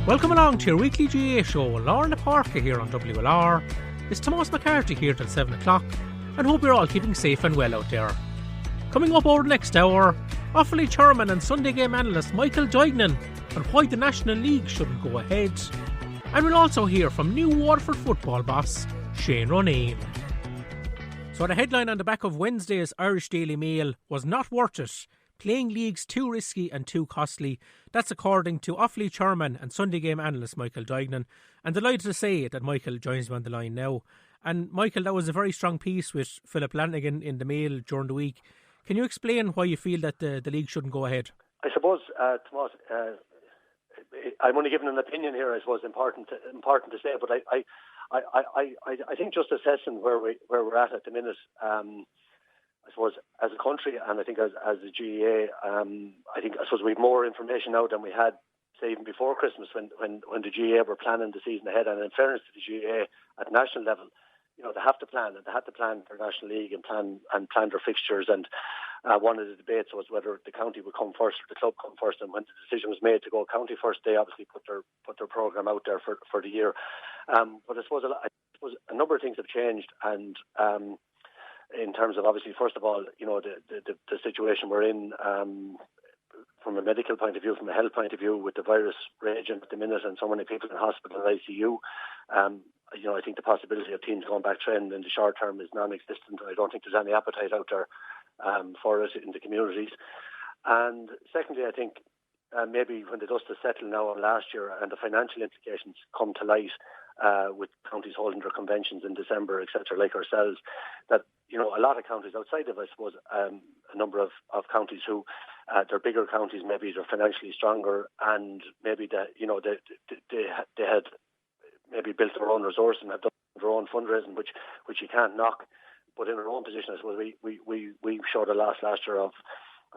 Welcome along to your weekly GAA show. Lauren Páirce here on WLR. It's Thomas McCarthy here till 7 o'clock, and hope you're all keeping safe and well out there. Coming up over the next hour, Offaly chairman and Sunday game analyst Michael Duignan on why the National League shouldn't go ahead. And we'll also hear from new Waterford football boss Shane Ronayne. So the headline on the back of Wednesday's Irish Daily Mail was "Not worth it. Playing leagues too risky and too costly." That's according to Offaly chairman and Sunday game analyst Michael Duignan. And delighted to say that Michael joins me on the line now. And Michael, that was a very strong piece with Philip Lanigan in the Mail during the week. Can you explain why you feel that the league shouldn't go ahead? I suppose, Tomas, I'm only giving an opinion here. I suppose important to say, but I think just assessing where we're at the minute. I suppose as a country, and I think as the GAA, I suppose we have more information now than we had, say, even before Christmas when the GAA were planning the season ahead. And in fairness to the GAA at national level, you know, they have to plan, and they had to plan their National League and plan their fixtures. And one of the debates was whether the county would come first or the club come first. And when the decision was made to go county first, they obviously put their programme out there for the year. But I suppose a number of things have changed, and in terms of, obviously, first of all, you know, the situation we're in from a medical point of view, from a health point of view, with the virus raging at the minute and so many people in hospital and ICU. You know, I think the possibility of teams going back training in the short term is non-existent. I don't think there's any appetite out there for it in the communities. And secondly, I think maybe when the dust has settled now on last year and the financial implications come to light, with counties holding their conventions in December, etc., like ourselves, that, you know, a lot of counties outside of, I suppose, a number of counties who, they're bigger counties, maybe they're financially stronger, and maybe they had maybe built their own resource and have done their own fundraising, which you can't knock. But in our own position, I suppose we showed a loss last year of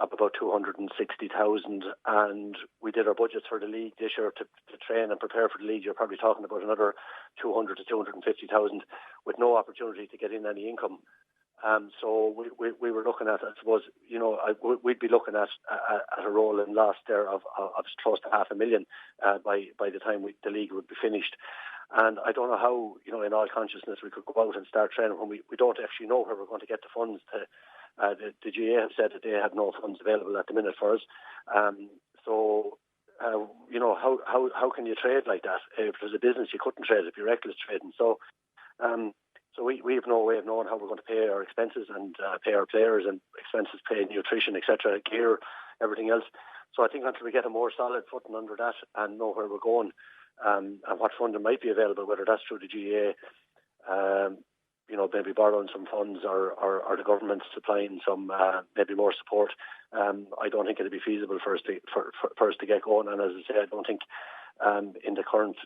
about 260,000, and we did our budgets for the league this year to train and prepare for the league. You're probably talking about another 200 to 250,000 with no opportunity to get in any income. So we were looking at, I suppose, you know, we'd be looking at a rolling loss there of close to 500,000 by the time the league would be finished. And I don't know how, you know, in all consciousness we could go out and start training when we don't actually know where we're going to get the funds to. The GAA have said that they have no funds available at the minute for us. You know, how can you trade like that? If there's a business, you couldn't trade. It'd be reckless trading. So we have no way of knowing how we're going to pay our expenses and pay our players and expenses, pay nutrition, etc., gear, everything else. So I think until we get a more solid footing under that and know where we're going and what funding might be available, whether that's through the GAA, you know, maybe borrowing some funds or the government supplying some maybe more support. I don't think it'd be feasible for us to get going. And as I say, I don't think in the current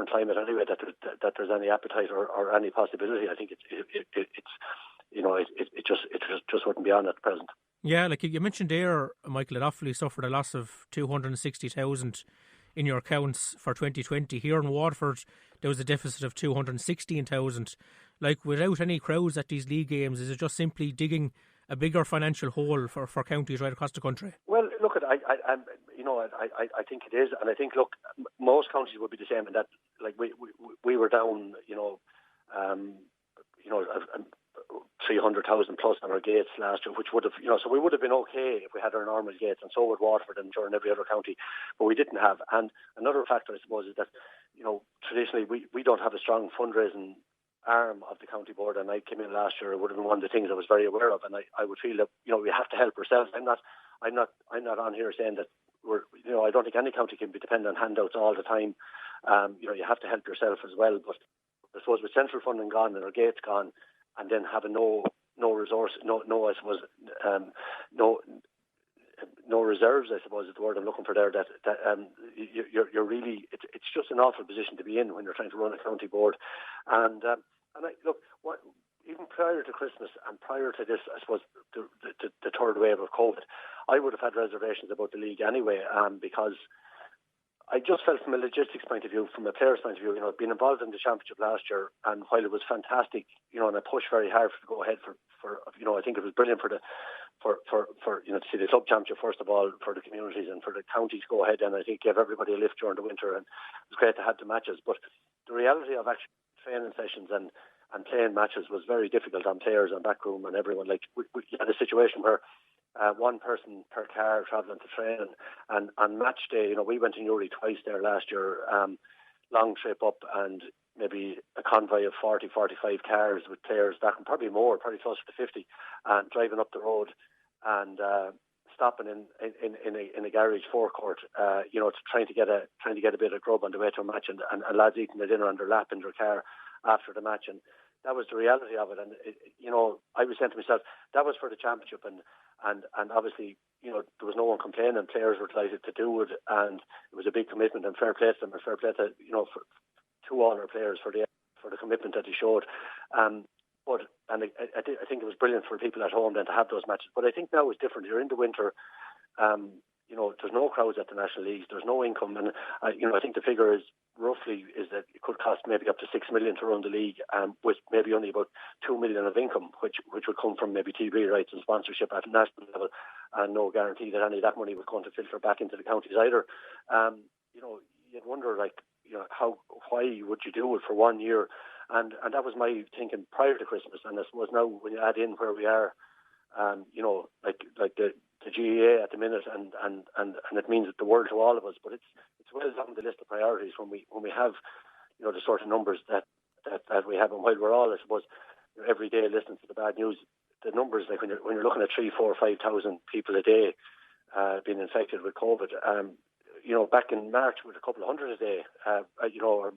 climate anyway that there's any appetite or any possibility. I think it's you know, it just wouldn't be on at present. Yeah, like you mentioned there, Michael, that Offaly suffered a loss of 260,000 in your accounts for 2020. Here in Waterford, there was a deficit of 216,000. Like, without any crowds at these league games, is it just simply digging a bigger financial hole for counties right across the country? Well, look, I think it is, and I think, look, most counties would be the same in that, like, we were down, 300,000 plus on our gates last year, which would have, so we would have been okay if we had our normal gates, and so would Waterford and during every other county, but we didn't have. And another factor, I suppose, is that, traditionally we don't have a strong fundraising arm of the county board, and I came in last year. It would have been one of the things I was very aware of, and I would feel that we have to help ourselves. I'm not on here saying that we're, I don't think any county can be dependent on handouts all the time. You have to help yourself as well. But I suppose with central funding gone and our gates gone, and then having no resource, no reserves, I suppose is the word I'm looking for there. That you're really, it's just an awful position to be in when you're trying to run a county board. And even prior to Christmas and prior to this, I suppose the third wave of COVID, I would have had reservations about the league anyway, because I just felt from a logistics point of view, from a player's point of view, being involved in the championship last year, and while it was fantastic, and I pushed very hard to go ahead for I think it was brilliant for to see the club championship first of all, for the communities and for the counties go ahead, and I think gave everybody a lift during the winter, and it was great to have the matches. But the reality of actually training sessions and playing matches was very difficult on players and backroom and everyone. Like we had a situation where one person per car travelling to train, and on match day, we went to Newry twice there last year, long trip up, and maybe a convoy of 40, 45 cars with players back, and probably more, probably closer to 50, and driving up the road and stopping in a garage forecourt, trying to get a bit of grub on the way to a match, and lads eating their dinner on their lap in their car after the match, and that was the reality of it. And I was saying to myself, that was for the championship, and obviously, there was no one complaining. Players were delighted to do it, and it was a big commitment. And fair play to them, and fair play to to all our players for the commitment that they showed. I think it was brilliant for people at home then to have those matches. But I think now it's different. You're in the winter. There's no crowds at the National Leagues. There's no income, and I think the figure is that it could cost maybe up to $6 million to run the league, with maybe only about $2 million of income, which would come from maybe TV rights and sponsorship at national level, and no guarantee that any of that money was going to filter back into the counties either. You'd wonder, why would you do it for 1 year? And that was my thinking prior to Christmas, and I suppose now when you add in where we are, the GAA at the minute, and it means the world to all of us. But it's well down the list of priorities when we have the sort of numbers that we have, and while we're all, I suppose, every day listening to the bad news, the numbers, like when you're looking at 3,000, 4,000, 5,000 people a day being infected with COVID. Back in March with a couple of hundred a day, or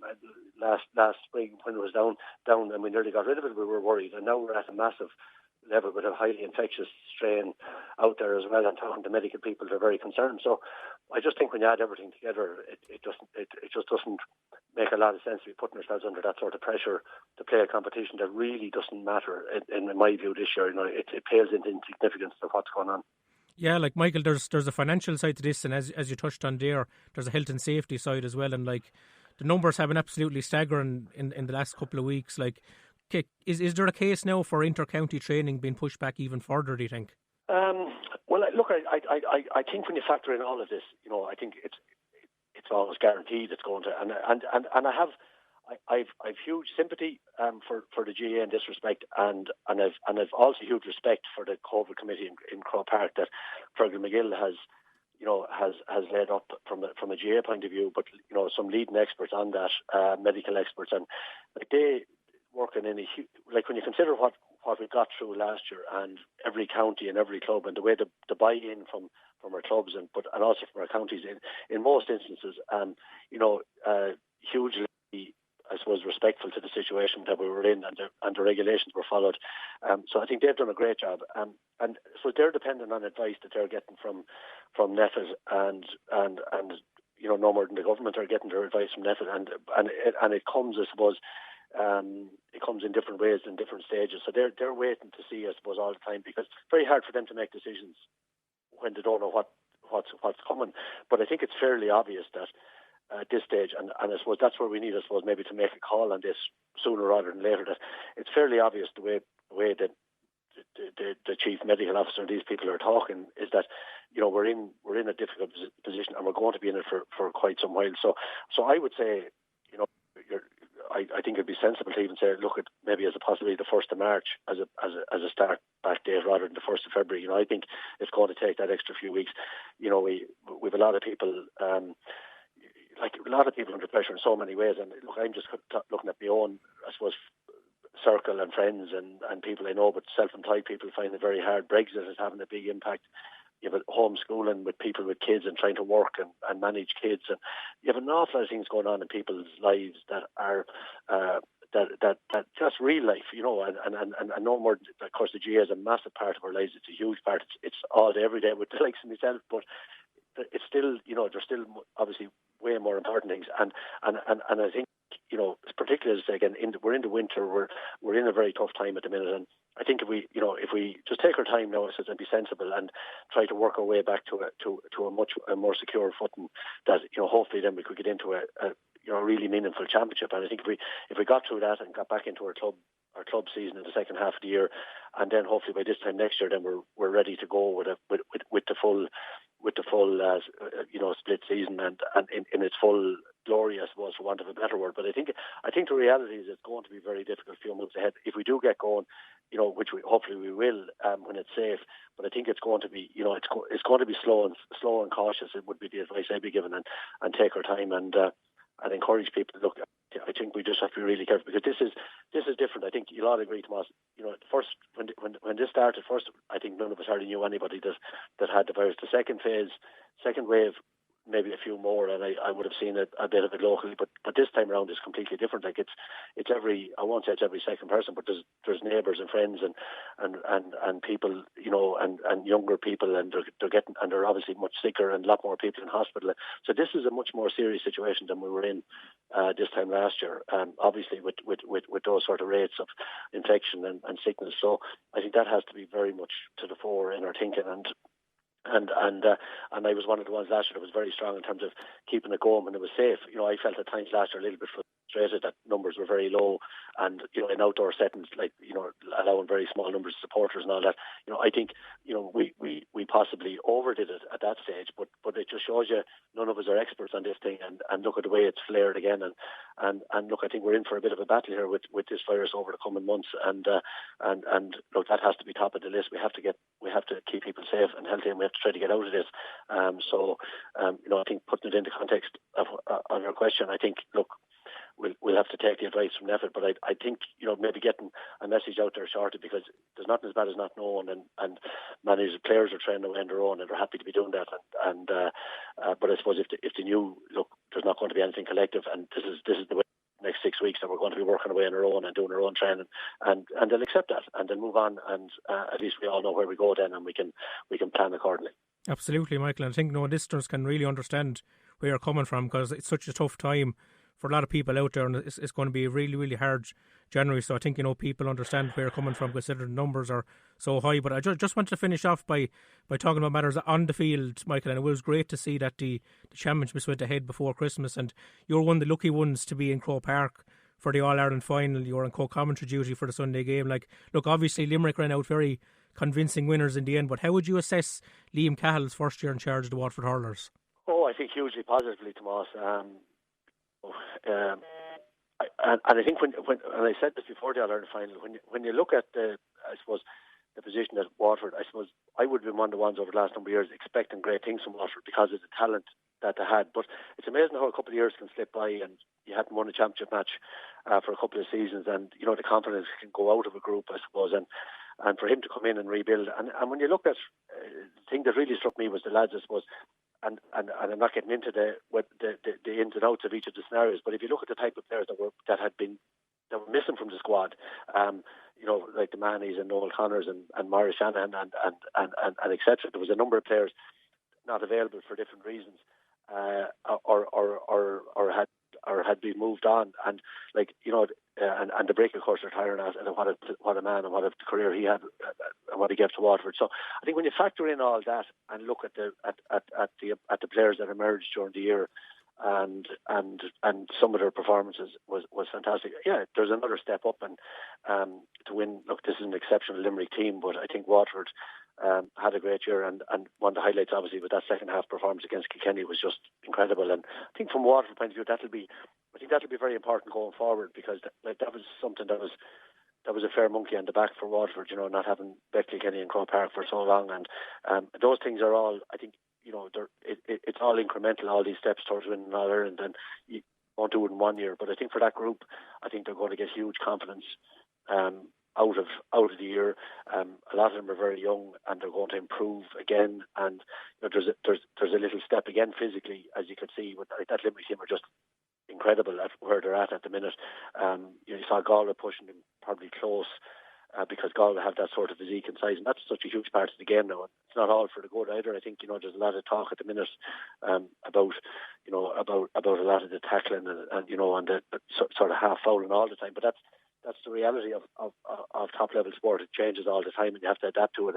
last spring when it was down, and we nearly got rid of it, we were worried, and now we're at a massive level with a highly infectious strain out there as well, and talking to medical people, they're very concerned. So I just think when you add everything together, it just doesn't make a lot of sense to be putting ourselves under that sort of pressure to play a competition that really doesn't matter, in my view, this year. It pales into insignificance of what's going on. Yeah, like Michael, there's a financial side to this, and as you touched on there, there's a health and safety side as well, and the numbers have been absolutely staggering in the last couple of weeks. Okay, is there a case now for intercounty training being pushed back even further, do you think? Well, look, I think when you factor in all of this, I think it's almost guaranteed it's going to, and I've huge sympathy for the GAA in this respect, and I've also huge respect for the COVID committee in Croke Park that Fergal McGill has led up from a GAA point of view, but some leading experts on that, medical experts, and they working in when you consider what we got through last year, and every county and every club, and the way the buy-in from our clubs and also from our counties in most instances, hugely, I suppose, respectful to the situation that we were in, and the regulations were followed. So I think they've done a great job, and so they're dependent on advice that they're getting from NEFIT, and no more than the government are getting their advice from NEFIT, and it comes, I suppose. It comes in different ways in different stages. So they're waiting to see, I suppose, all the time, because it's very hard for them to make decisions when they don't know what's coming. But I think it's fairly obvious that at this stage, and I suppose that's where we need, I suppose, maybe to make a call on this sooner rather than later, that it's fairly obvious the way that the chief medical officer and these people are talking is that we're in a difficult position, and we're going to be in it for quite some while. So I would say, I think it'd be sensible to even say, look at maybe as a possibility the 1st of March as a start back date rather than the 1st of February. I think it's going to take that extra few weeks. We've a lot of people, under pressure in so many ways. And look, I'm just looking at my own, I suppose, circle and friends and people I know, but self-employed people find it very hard. Brexit is having a big impact. You have homeschooling with people with kids and trying to work and manage kids, and you have an awful lot of things going on in people's lives that are that just real life, and no more. Of course, the GAA is a massive part of our lives. It's a huge part. It's all day, every day with the likes of myself, but it's still, there's still obviously way more important things, and I think, particularly as again, we're in the winter, we're in a very tough time at the minute, and I think if we just take our time now and be sensible and try to work our way back to a much more secure footing, that hopefully then we could get into a really meaningful championship. And I think if we got through that and got back into our club season in the second half of the year, and then hopefully by this time next year, then we're ready to go with the full split season and in its full glory, I suppose, for want of a better word. But I think the reality is it's going to be very difficult a few months ahead if we do get going, which hopefully we will when it's safe. But I think it's going to be, it's going to be slow and cautious. It would be the advice I'd be given, and take our time and encourage people to look. I think we just have to be really careful because this is different. I think you'll all agree, Tomas. First when this started, first I think none of us hardly knew anybody that had the virus. The second wave, maybe a few more, and I would have seen a bit of it locally, but this time around is completely different. Like it's every, I won't say it's every second person, but there's neighbours and friends and people, and younger people, and they're obviously much sicker, and a lot more people in hospital. So this is a much more serious situation than we were in this time last year. Obviously with those sort of rates of infection and sickness. So I think that has to be very much to the fore in our thinking. And I was one of the ones last year that was very strong in terms of keeping it going when it was safe. I felt at times last year a little bit frustrated that numbers were very low, and in outdoor settings, like allowing very small numbers of supporters and all that. I think we possibly overdid it at that stage, but it just shows you none of us are experts on this thing, and look at the way it's flared again, and look, I think we're in for a bit of a battle here with this virus over the coming months, and look, that has to be top of the list. We have to keep people safe and healthy, and we have to try to get out of this. I think putting it into context on your question, I think, look, we'll have to take the advice from Neffet, but I think maybe getting a message out there shortly, because there's nothing as bad as not knowing, and managers, players are training away on their own, and they're happy to be doing that. But I suppose if they knew, look, there's not going to be anything collective, and this is the way. Next 6 weeks that we're going to be working away on our own and doing our own training, and they'll accept that and then move on, and at least we all know where we go then, and we can plan accordingly. Absolutely, Michael. And I think listeners can really understand where you're coming from, because it's such a tough time for a lot of people out there, and it's going to be a really, really hard January. So I think people understand where you're coming from, considering the numbers are so high. But I just wanted to finish off by talking about matters on the field, Michael. And it was great to see that the championships went ahead before Christmas, and you're one of the lucky ones to be in Croke Park for the All-Ireland final. You were on co-commentary duty for the Sunday game. Look, obviously Limerick ran out very convincing winners in the end, but how would you assess Liam Cahill's first year in charge of the Waterford Hurlers? Oh, I think hugely positively, Tomas. And I think when and I said this before the All-Ireland final, when you look at the position at Waterford, I suppose I would have been one of the ones over the last number of years expecting great things from Waterford because of the talent that they had. But it's amazing how a couple of years can slip by and you hadn't won a championship match for a couple of seasons, and the confidence can go out of a group, I suppose, and for him to come in and rebuild. And when you look at the thing that really struck me was the lads, I suppose. And I'm not getting into the ins and outs of each of the scenarios, but if you look at the type of players that were missing from the squad, like the Mannies and Noel Connors and Maurice Shanahan and etc. There was a number of players not available for different reasons, or had been moved on, and and the break, of course, retiring and what a man and what a career he had and what he gave to Waterford. So I think when you factor in all that and look at the players that emerged during the year, and some of their performances was fantastic. Yeah, there's another step up, and to win. Look, this is an exceptional Limerick team, but I think Waterford had a great year, and one of the highlights, obviously, with that second half performance against Kilkenny was just incredible. And I think from Waterford point of view, that'll be very important going forward, because that was something that was a fair monkey on the back for Waterford, not having bet Kilkenny and Croke Park for so long, and those things are all, I think, it's all incremental, all these steps towards winning All Ireland, and you won't do it in 1 year. But I think for that group, I think they're going to get huge confidence out of the year. A lot of them are very young, and they're going to improve again. And there's a little step again physically, as you could see with that Limerick team are just incredible at where they're at the minute. You saw Galway pushing them probably close. Because Galway have that sort of physique and size, and that's such a huge part of the game now. It's not all for the good either. I think there's a lot of talk at the minute about a lot of the tackling and the sort of half fouling all the time. But that's the reality of top level sport. It changes all the time, and you have to adapt to it.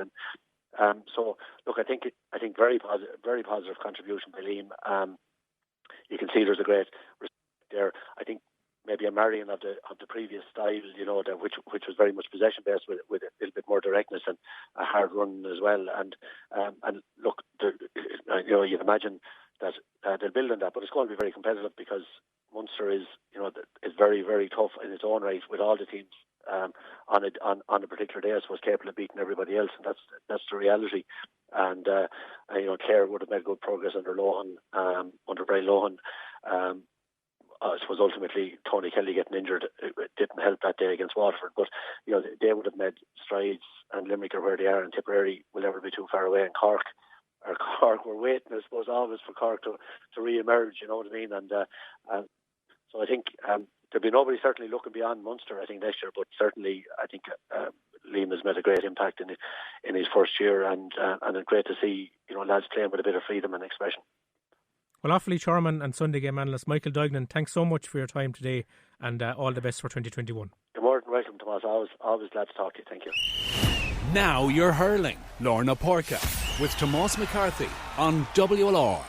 And so look, I think very positive contribution by Liam. You can see there's a great respect there. I think maybe a marrying of the previous style, which was very much possession based with a little bit more directness and a hard run as well. And look, you'd imagine that they'll build on that, but it's going to be very competitive because Munster is very, very tough in its own right with all the teams on a particular day. I suppose capable of beating everybody else, and that's the reality. And Clare would have made good progress under Brian Lohan. I suppose ultimately Tony Kelly getting injured it didn't help that day against Waterford, but they would have made strides, and Limerick are where they are, and Tipperary will never be too far away, and Cork were waiting, I suppose, always for Cork to re-emerge, you know what I mean? And so I think there'll be nobody certainly looking beyond Munster, I think, next year, but certainly I think Liam has made a great impact in his first year, and it's great to see lads playing with a bit of freedom and expression. Well, Offaly chairman and Sunday game analyst Michael Duignan, thanks so much for your time today, and all the best for 2021. You're more than welcome, Tomas. Always glad to talk to you. Thank you. Now you're hurling. Lorna Porca with Tomas McCarthy on WLR.